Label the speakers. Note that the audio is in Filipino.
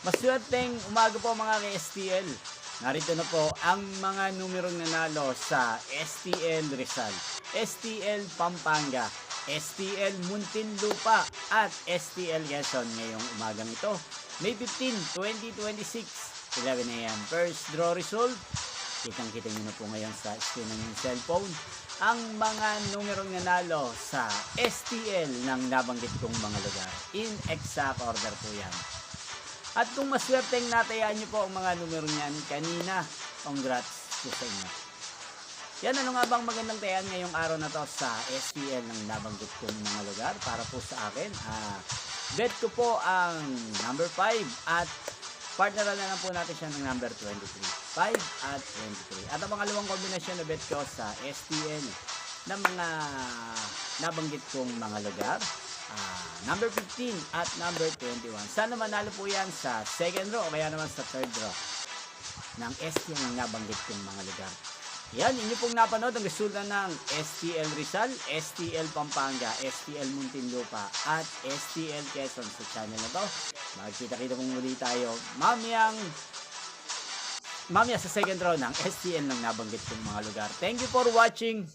Speaker 1: Maswerteng umaga po mga ka-STL. Narito na po ang mga numerong nanalo sa STL Rizal, STL Pampanga, STL Muntinlupa at STL Quezon ngayong umagang ito. May 15, 2026, 11 a.m. First draw result. Kitang-kita nyo na po ngayon sa screen ng cellphone ang mga numerong nanalo sa STL ng nabanggit kong mga lugar. In exact order po yan. At kung maswerteng natayaan nyo po ang mga numero niyan kanina, congrats po sa inyo. Yan, ano nga bang magandang tayan ngayong araw na to sa STL ng nabanggit kong mga lugar para po sa akin? Bet ko po ang number 5 at partneran na lang po natin siya ng number 23. 5 at 23. At ang pangalawang kombinasyon na bet ko sa STL ng mga nabanggit kong mga lugar, number 15 at number 21. Sana manalo po yan sa second row o kaya naman sa third row ng STL ng nabanggit kong mga lugar. Yan, inyo pong napanood ang resulta ng STL Rizal, STL Pampanga, STL Muntinlupa at STL Quezon sa channel na to. Magkita-kita pong muli tayo mamaya sa second row ng STL ng nabanggit kong mga lugar. Thank you for watching.